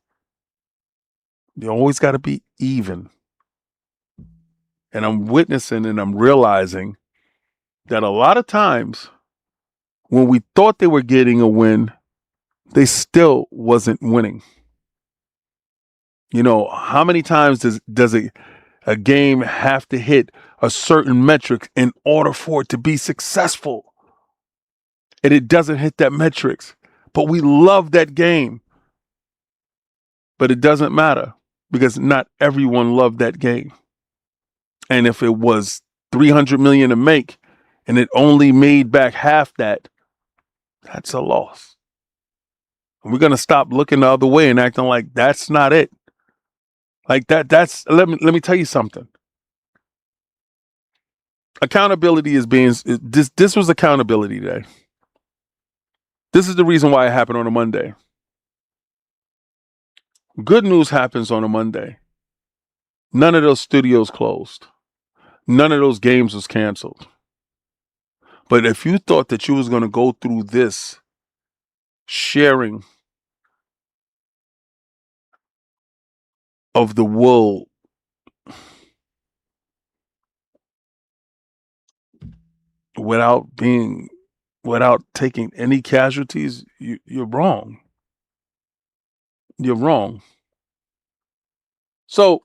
You always got to be even. And I'm witnessing and I'm realizing that a lot of times when we thought they were getting a win, they still wasn't winning. You know, how many times does a game have to hit a certain metric in order for it to be successful? And it doesn't hit that metrics. But we love that game. But it doesn't matter because not everyone loved that game. And if it was $300 million to make and it only made back half that, that's a loss. And we're going to stop looking the other way and acting like that's not it. Like that's let me tell you something. Accountability is being this was accountability day. This is the reason why it happened on a Monday. Good news happens on a Monday. None of those studios closed. None of those games was canceled. But if you thought that you was going to go through this sharing of the world without taking any casualties, you're wrong. You're wrong. So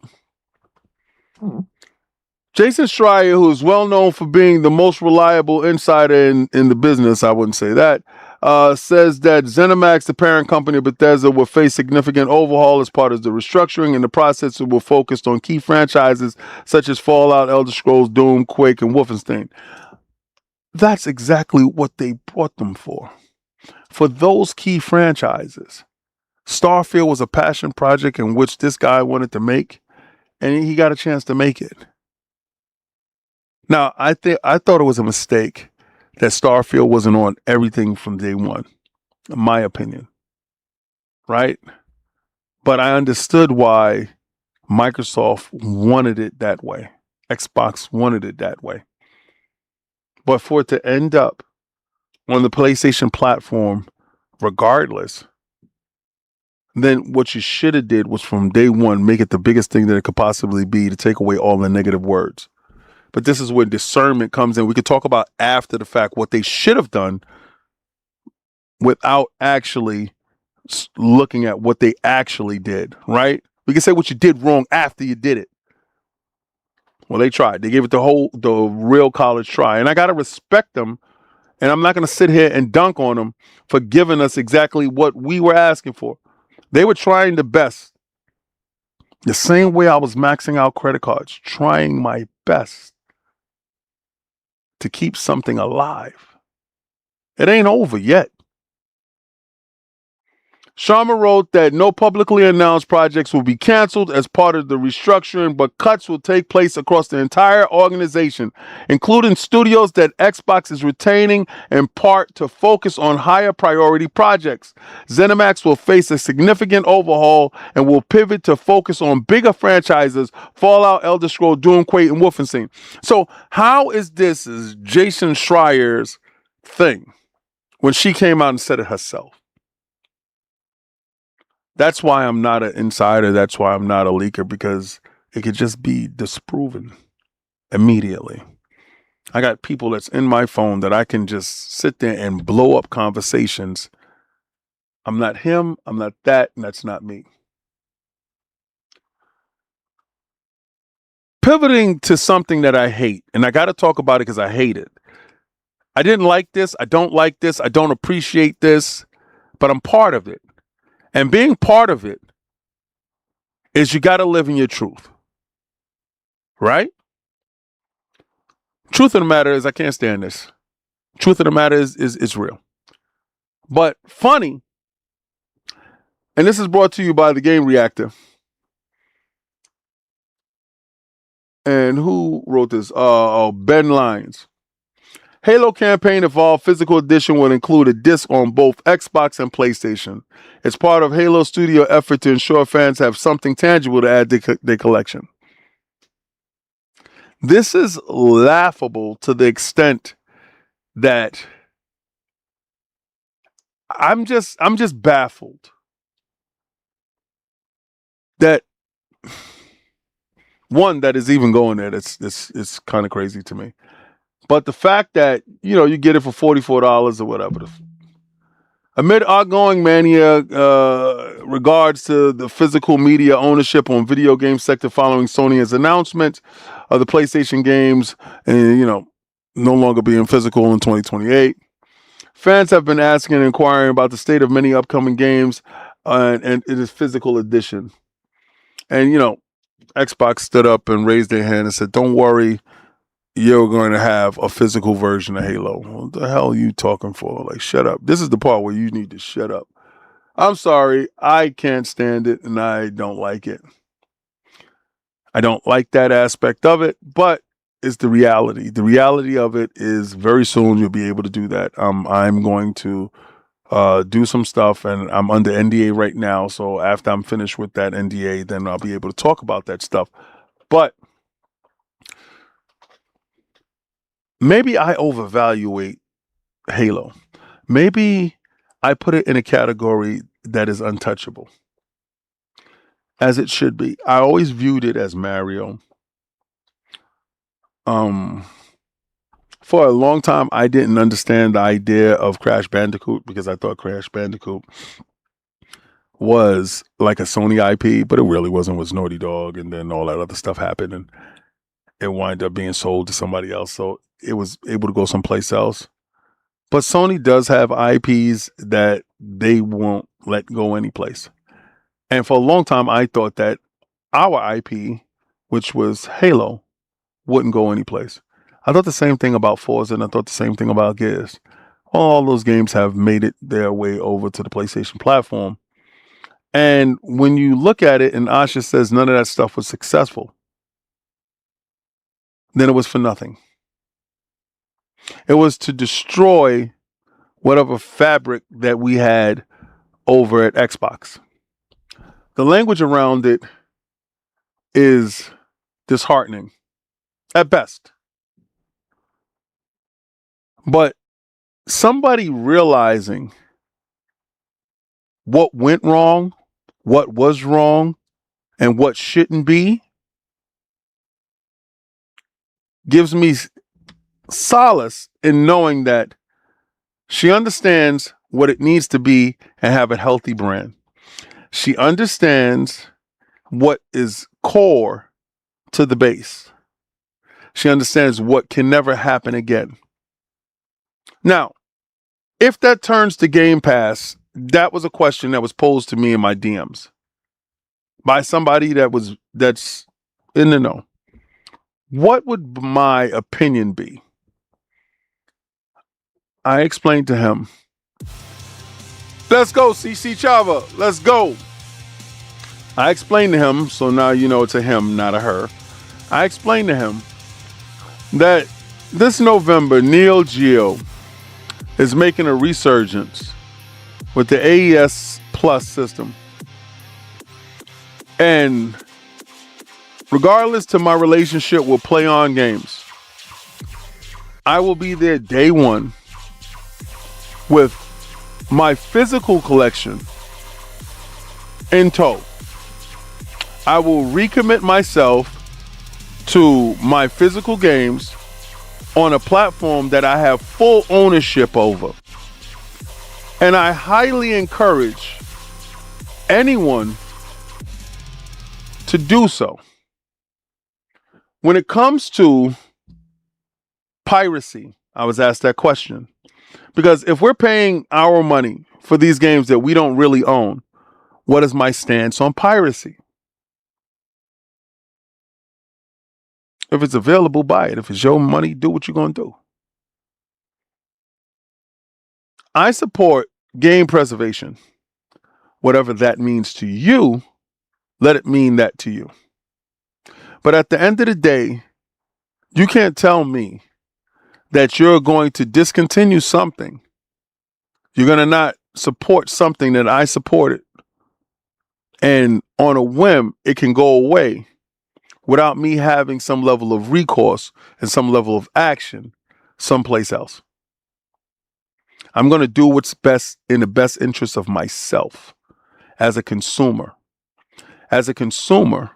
Jason Schreier, who is well known for being the most reliable insider in the business, I wouldn't say that, says that ZeniMax, the parent company of Bethesda, will face significant overhaul as part of the restructuring. In the process, it will focus on key franchises such as Fallout, Elder Scrolls, Doom, Quake, and Wolfenstein. That's exactly what they brought them for. For those key franchises. Starfield was a passion project in which this guy wanted to make, and he got a chance to make it. Now, I thought it was a mistake that Starfield wasn't on everything from day one, in my opinion, right? But I understood why Microsoft wanted it that way. Xbox wanted it that way. But for it to end up on the PlayStation platform, regardless, then what you should have did was from day one, make it the biggest thing that it could possibly be to take away all the negative words. But this is where discernment comes in. We could talk about after the fact what they should have done without actually looking at what they actually did, right? We can say what you did wrong after you did it. Well, they tried. They gave it the real college try. And I got to respect them. And I'm not going to sit here and dunk on them for giving us exactly what we were asking for. They were trying the best. The same way I was maxing out credit cards, trying my best to keep something alive. It ain't over yet. Sharma wrote that no publicly announced projects will be canceled as part of the restructuring, but cuts will take place across the entire organization, including studios that Xbox is retaining in part to focus on higher priority projects. ZeniMax will face a significant overhaul and will pivot to focus on bigger franchises, Fallout, Elder Scrolls, Doom, Quake, and Wolfenstein. So how is this Jason Schreier's thing when she came out and said it herself? That's why I'm not an insider. That's why I'm not a leaker, because it could just be disproven immediately. I got people that's in my phone that I can just sit there and blow up conversations. I'm not him. I'm not that. And that's not me. Pivoting to something that I hate, and I got to talk about it because I hate it. I didn't like this. I don't like this. I don't appreciate this, but I'm part of it. And being part of it is you got to live in your truth, right? Truth of the matter is I can't stand this. Truth of the matter is real. But funny, and this is brought to you by the Game Reactor. And who wrote this? Ben Lyons. Halo Campaign Evolved Physical Edition will include a disc on both Xbox and PlayStation. It's part of Halo Studio effort to ensure fans have something tangible to add to their collection. This is laughable to the extent that I'm just baffled that one that is even going there. It's kind of crazy to me. But the fact that, you get it for $44 or whatever. Amid ongoing mania regards to the physical media ownership on video game sector following Sony's announcement of the PlayStation games and, no longer being physical in 2028. Fans have been asking and inquiring about the state of many upcoming games and it is physical edition. And, Xbox stood up and raised their hand and said, don't worry, you're going to have a physical version of Halo. What the hell are you talking for? Like, shut up. This is the part where you need to shut up. I'm sorry. I can't stand it, and I don't like it. I don't like that aspect of it, but it's the reality. The reality of it is very soon you'll be able to do that. I'm going to do some stuff, and I'm under NDA right now, so after I'm finished with that NDA, then I'll be able to talk about that stuff. But maybe I overvaluate Halo. Maybe I put it in a category that is untouchable, as it should be. I always viewed it as Mario. For a long time, I didn't understand the idea of Crash Bandicoot because I thought Crash Bandicoot was like a Sony IP, but it really wasn't. It was Naughty Dog, and then all that other stuff happened, and it wound up being sold to somebody else. So it was able to go someplace else. But Sony does have IPs that they won't let go anyplace. And for a long time, I thought that our IP, which was Halo, wouldn't go anyplace. I thought the same thing about Forza, and I thought the same thing about Gears. All those games have made it their way over to the PlayStation platform. And when you look at it, and Asha says none of that stuff was successful, then it was for nothing. It was to destroy whatever fabric that we had over at Xbox. The language around it is disheartening at best. But somebody realizing what went wrong, what was wrong, and what shouldn't be gives me solace in knowing that she understands what it needs to be and have a healthy brand. She understands what is core to the base. She understands what can never happen again. Now, if that turns to Game Pass, that was a question that was posed to me in my DMs by somebody that's in the know. What would my opinion be? I explained to him, let's go, CC Chava, let's go. I explained to him, so now you know it's a him, not a her. I explained to him that this November, Neo Geo is making a resurgence with the AES Plus system. And regardless to my relationship with Play On Games, I will be there day one with my physical collection in tow. I will recommit myself to my physical games on a platform that I have full ownership over. And I highly encourage anyone to do so. When it comes to piracy, I was asked that question. Because if we're paying our money for these games that we don't really own, what is my stance on piracy? If it's available, buy it. If it's your money, do what you're going to do. I support game preservation. Whatever that means to you, let it mean that to you. But at the end of the day, you can't tell me that you're going to discontinue something. You're going to not support something that I supported. And on a whim, it can go away without me having some level of recourse and some level of action someplace else. I'm going to do what's best in the best interest of myself as a consumer. As a consumer,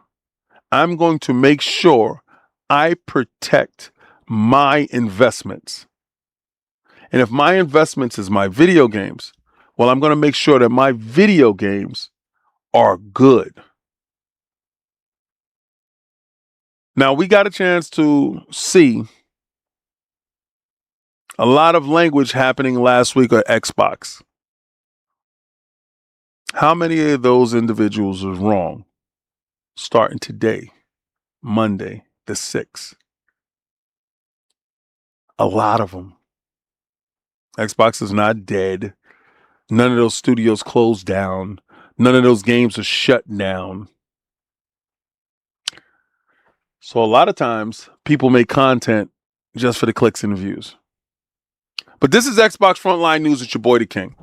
I'm going to make sure I protect my investments. And if my investments is my video games, well, I'm going to make sure that my video games are good. Now, we got a chance to see a lot of language happening last week on Xbox. How many of those individuals are wrong starting today, Monday, the 6th? A lot of them. Xbox is not dead. None of those studios closed down. None of those games are shut down. So a lot of times people make content just for the clicks and the views. But this is Xbox Frontline News with your boy, the King.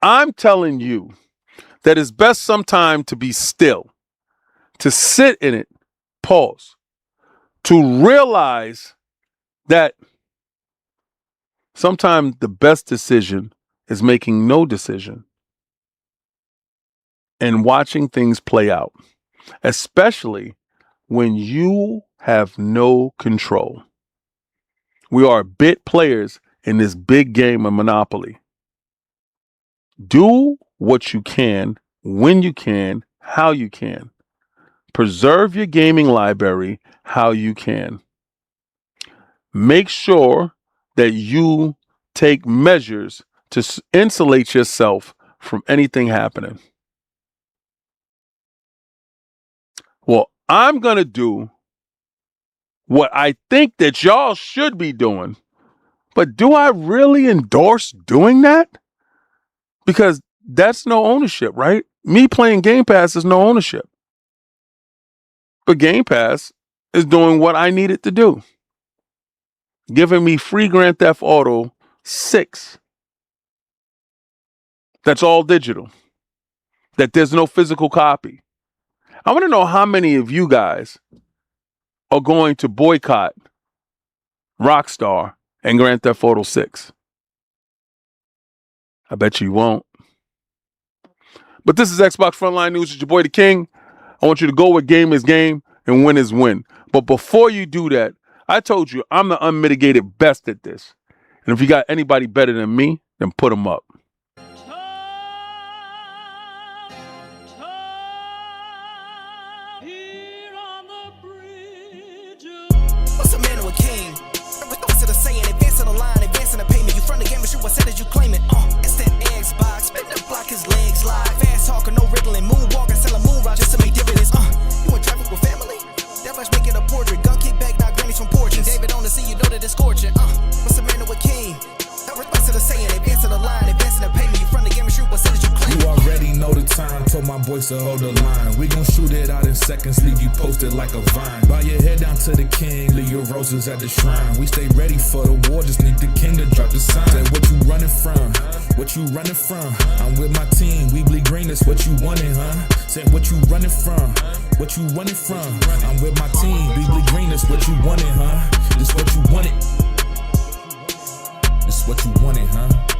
I'm telling you that it's best sometime to be still, to sit in it, pause, to realize that sometimes the best decision is making no decision and watching things play out, especially when you have no control. We are bit players in this big game of Monopoly. Do what you can, when you can, how you can. Preserve your gaming library how you can. Make sure that you take measures to insulate yourself from anything happening. Well, I'm going to do what I think that y'all should be doing. But do I really endorse doing that? Because that's no ownership, right? Me playing Game Pass is no ownership. But Game Pass is doing what I need it to do. giving me free Grand Theft Auto 6. That's all digital. That there's no physical copy. I want to know how many of you guys are going to boycott Rockstar and Grand Theft Auto 6. I bet you won't. But this is Xbox Frontline News. It's your boy, the King. I want you to go where game is game and win is win. But before you do that, I told you I'm the unmitigated best at this. And if you got anybody better than me, then put them up. What's a man or a king? What's it a saying? Advancing the line, advancing the payment. You front the game and shoot what said as you claim it. It's that Xbox. Spin the block, his legs slide. Fast talking, no riddling. Moonwalking, selling moonrise just to make dividends. You in traffic with family? Deadliest making a portrait. Gun kick back, not grannies from porches. David on the sea, you know that it's scorching. What's a man or a king? What's it a saying? Advancing the line, advancing the payment. You front the game and shoot what said as you claim it. You already know the time, told my boys to hold the line. We gon' shoot it out in seconds, leave you posted like a vine. Bow your head down to the king, leave your roses at the shrine. We stay ready for the war, just need the king to drop the sign. Say what you running from, what you running from. I'm with my team, we bleed green, that's what you wanted, huh? Say what you running from, what you running from. I'm with my team, we bleed green, that's what you wanted, huh? This what you wanted. This what you wanted, huh?